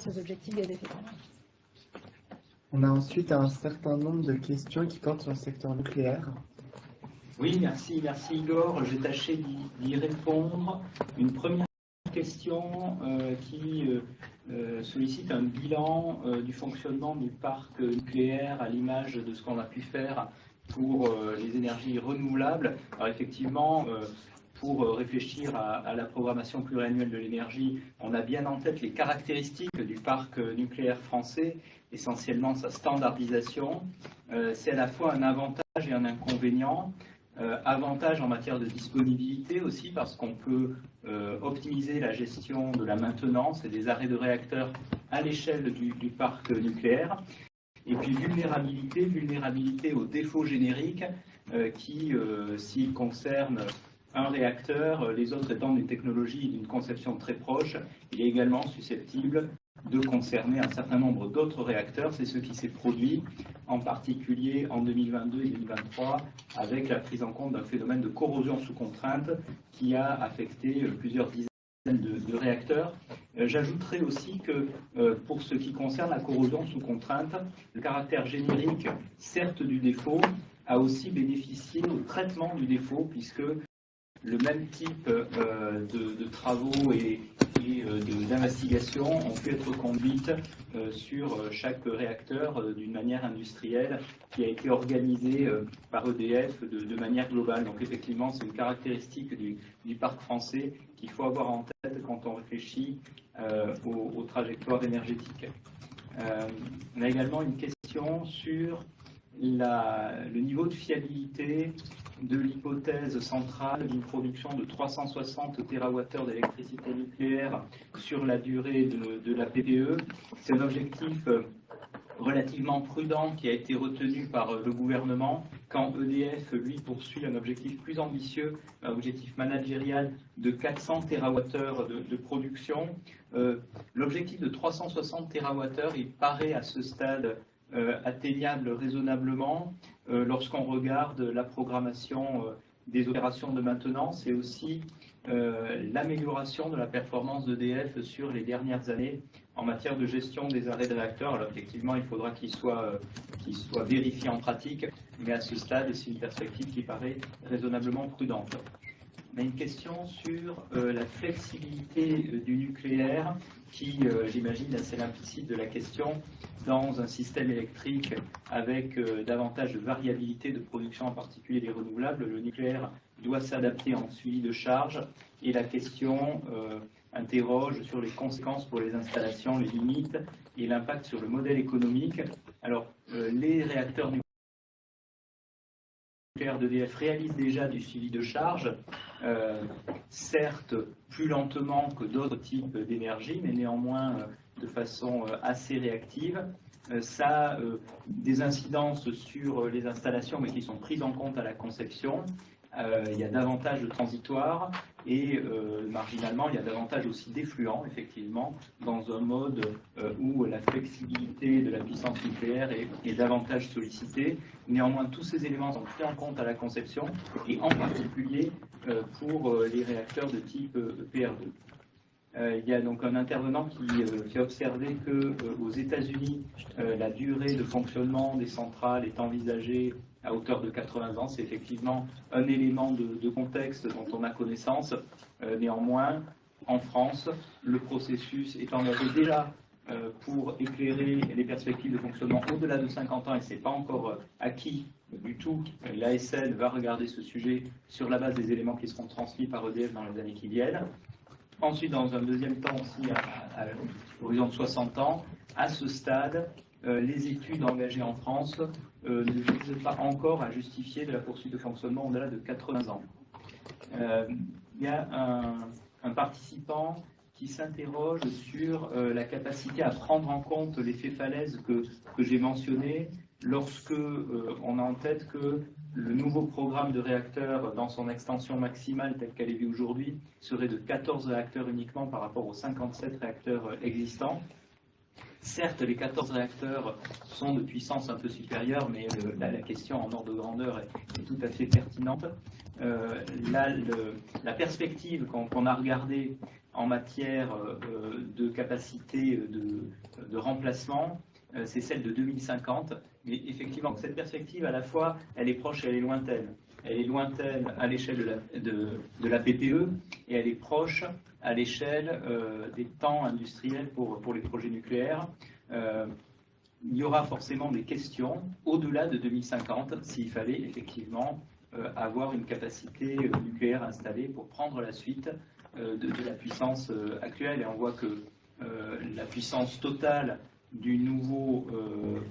ces objectifs gaz à effet de serre. On a ensuite un certain nombre de questions qui portent sur le secteur nucléaire. Oui, merci Igor. Je vais tâcher d'y répondre. Une première question qui sollicite un bilan du fonctionnement du parc nucléaire à l'image de ce qu'on a pu faire pour les énergies renouvelables. Alors effectivement, pour réfléchir à la programmation pluriannuelle de l'énergie, on a bien en tête les caractéristiques du parc nucléaire français, essentiellement sa standardisation. C'est à la fois un avantage et un inconvénient. Avantage en matière de disponibilité aussi, parce qu'on peut optimiser la gestion de la maintenance et des arrêts de réacteurs à l'échelle du parc nucléaire. Et puis vulnérabilité aux défauts génériques qui, s'ils concernent un réacteur, les autres étant des technologies d'une conception très proche, il est également susceptible de concerner un certain nombre d'autres réacteurs. C'est ce qui s'est produit en particulier en 2022 et 2023 avec la prise en compte d'un phénomène de corrosion sous contrainte qui a affecté plusieurs dizaines de réacteurs. J'ajouterai aussi que pour ce qui concerne la corrosion sous contrainte, le caractère générique, certes du défaut, a aussi bénéficié au traitement du défaut, puisque le même type de travaux et d'investigations ont pu être conduites sur chaque réacteur d'une manière industrielle qui a été organisée par EDF de manière globale. Donc effectivement, c'est une caractéristique du parc français qu'il faut avoir en tête quand on réfléchit aux trajectoires énergétiques. On a également une question sur le niveau de fiabilité de l'hypothèse centrale d'une production de 360 TWh d'électricité nucléaire sur la durée de la PPE. C'est un objectif relativement prudent qui a été retenu par le gouvernement, quand EDF, lui, poursuit un objectif plus ambitieux, un objectif managérial de 400 TWh de production. L'objectif de 360 TWh, il paraît à ce stade atteignable raisonnablement lorsqu'on regarde la programmation des opérations de maintenance et aussi l'amélioration de la performance d'EDF sur les dernières années en matière de gestion des arrêts de réacteurs. Alors effectivement, il faudra qu'il soit vérifié en pratique, mais à ce stade, c'est une perspective qui paraît raisonnablement prudente. On a une question sur la flexibilité du nucléaire qui, j'imagine, c'est l'implicite de la question, dans un système électrique avec davantage de variabilité de production, en particulier des renouvelables. Le nucléaire doit s'adapter en suivi de charge et la question interroge sur les conséquences pour les installations, les limites et l'impact sur le modèle économique. Alors, les réacteurs nucléaires d'EDF réalisent déjà du suivi de charge, certes plus lentement que d'autres types d'énergie, mais néanmoins de façon assez réactive. Ça a des incidences sur les installations, mais qui sont prises en compte à la conception. Il y a davantage de transitoires et marginalement, il y a davantage aussi d'effluents, effectivement, dans un mode où la flexibilité de la puissance nucléaire est davantage sollicitée. Néanmoins, tous ces éléments sont pris en compte à la conception et en particulier pour les réacteurs de type EPR2. Il y a donc un intervenant qui a observé qu'aux États-Unis, la durée de fonctionnement des centrales est envisagée à hauteur de 80 ans. C'est effectivement un élément de contexte dont on a connaissance. Néanmoins, en France, le processus est engagé déjà pour éclairer les perspectives de fonctionnement au-delà de 50 ans, et ce n'est pas encore acquis du tout. L'ASN va regarder ce sujet sur la base des éléments qui seront transmis par EDF dans les années qui viennent. Ensuite, dans un deuxième temps aussi, à l'horizon de 60 ans, à ce stade, les études engagées en France ne visent pas encore à justifier de la poursuite de fonctionnement au-delà de 80 ans. Il y a un participant qui s'interroge sur la capacité à prendre en compte l'effet falaise que j'ai mentionné lorsque on a en tête que le nouveau programme de réacteurs, dans son extension maximale telle qu'elle est vue aujourd'hui, serait de 14 réacteurs uniquement par rapport aux 57 réacteurs existants. Certes, les 14 réacteurs sont de puissance un peu supérieure, mais là, la question en ordre de grandeur est tout à fait pertinente. Là, la perspective qu'on a regardée en matière de capacité de remplacement, c'est celle de 2050. Mais effectivement, cette perspective, à la fois, elle est proche et elle est lointaine. Elle est lointaine à l'échelle de la PPE et elle est proche à l'échelle des temps industriels pour les projets nucléaires. Il y aura forcément des questions au-delà de 2050 s'il fallait effectivement avoir une capacité nucléaire installée pour prendre la suite de la puissance actuelle. Et on voit que la puissance totale du nouveau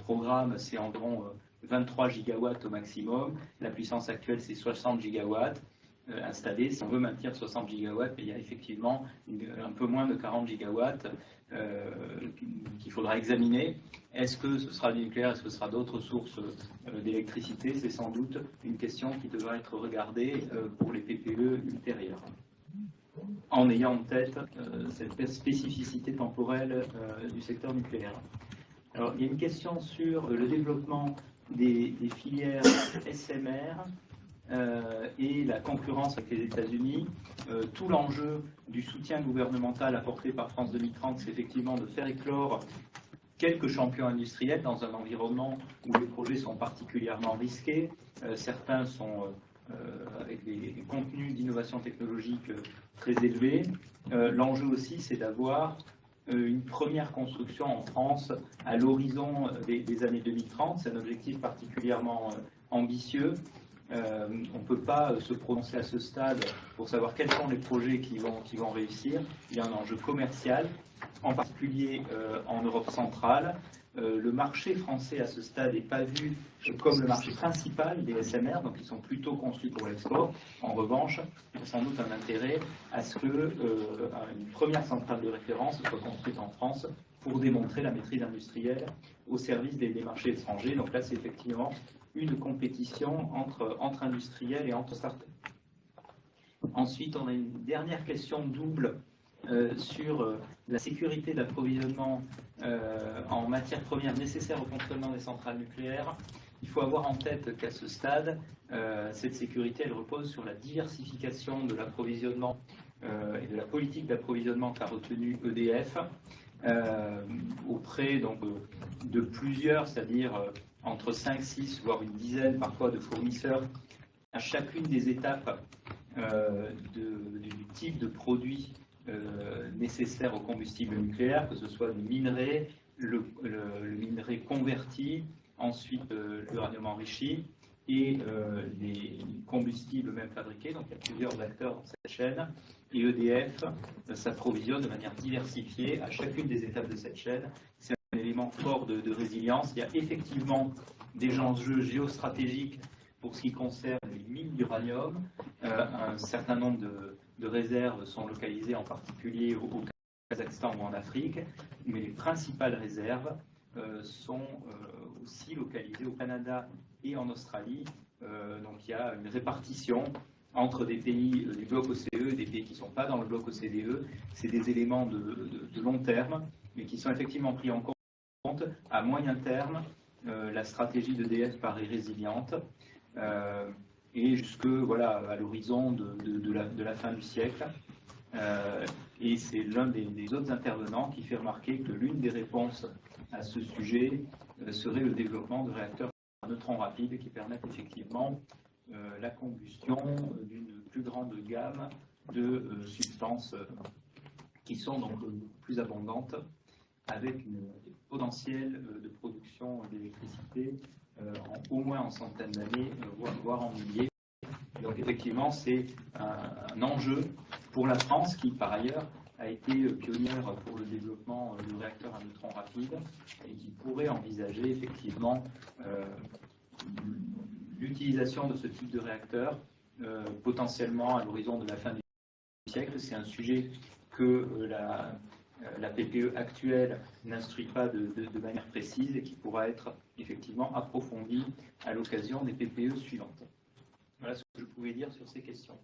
programme, c'est environ 23 gigawatts au maximum. La puissance actuelle, c'est 60 gigawatts installés. Si on veut maintenir 60 gigawatts, il y a effectivement un peu moins de 40 gigawatts qu'il faudra examiner. Est-ce que ce sera du nucléaire, est-ce que ce sera d'autres sources d'électricité? C'est sans doute une question qui devra être regardée pour les PPE ultérieures, en ayant en tête cette spécificité temporelle du secteur nucléaire. Alors, il y a une question sur le développement des filières SMR et la concurrence avec les États-Unis. Tout l'enjeu du soutien gouvernemental apporté par France 2030, c'est effectivement de faire éclore quelques champions industriels dans un environnement où les projets sont particulièrement risqués. Certains sont avec des contenus d'innovation technologique très élevés. L'enjeu aussi, c'est d'avoir une première construction en France à l'horizon des années 2030. C'est un objectif particulièrement ambitieux. On ne peut pas se prononcer à ce stade pour savoir quels sont les projets qui vont réussir. Il y a un enjeu commercial, en particulier en Europe centrale. Le marché français à ce stade n'est pas vu comme le marché principal des SMR, donc ils sont plutôt conçus pour l'export. En revanche, il y a sans doute un intérêt à ce qu'une première centrale de référence soit construite en France pour démontrer la maîtrise industrielle au service des marchés étrangers. Donc là, c'est effectivement une compétition entre industriels et entre startups. Ensuite, on a une dernière question double sur la sécurité d'approvisionnement en matières premières nécessaires au fonctionnement des centrales nucléaires. Il faut avoir en tête qu'à ce stade, cette sécurité, elle repose sur la diversification de l'approvisionnement et de la politique d'approvisionnement qu'a retenue EDF auprès donc, de plusieurs, c'est-à-dire entre 5, 6, voire une dizaine parfois de fournisseurs à chacune des étapes du type de produit nécessaire au combustible nucléaire, que ce soit le minerai, le minerai converti, ensuite l'uranium enrichi et les combustibles même fabriqués. Donc il y a plusieurs acteurs dans cette chaîne et EDF s'approvisionne de manière diversifiée à chacune des étapes de cette chaîne. C'est un élément fort de résilience. Il y a effectivement des enjeux géostratégiques pour ce qui concerne les mines d'uranium. Un certain nombre de réserves sont localisées en particulier au Kazakhstan ou en Afrique, mais les principales réserves sont aussi localisées au Canada et en Australie. Donc il y a une répartition entre des pays du bloc OCE et des pays qui ne sont pas dans le bloc OCDE. C'est des éléments de long terme, mais qui sont effectivement pris en compte. À moyen terme, la stratégie d'EDF paraît résiliente. Et jusque voilà, à l'horizon de la fin du siècle. Et c'est l'un des autres intervenants qui fait remarquer que l'une des réponses à ce sujet serait le développement de réacteurs à neutrons rapides qui permettent effectivement la combustion d'une plus grande gamme de substances qui sont donc plus abondantes avec un potentiel de production d'électricité au moins en centaines d'années, voire en milliers. Donc effectivement, c'est un enjeu pour la France qui, par ailleurs, a été pionnière pour le développement du réacteur à neutrons rapides et qui pourrait envisager effectivement l'utilisation de ce type de réacteur potentiellement à l'horizon de la fin du siècle. C'est un sujet que la PPE actuelle n'instruit pas de manière précise et qui pourra être effectivement approfondi à l'occasion des PPE suivantes. Voilà ce que je pouvais dire sur ces questions.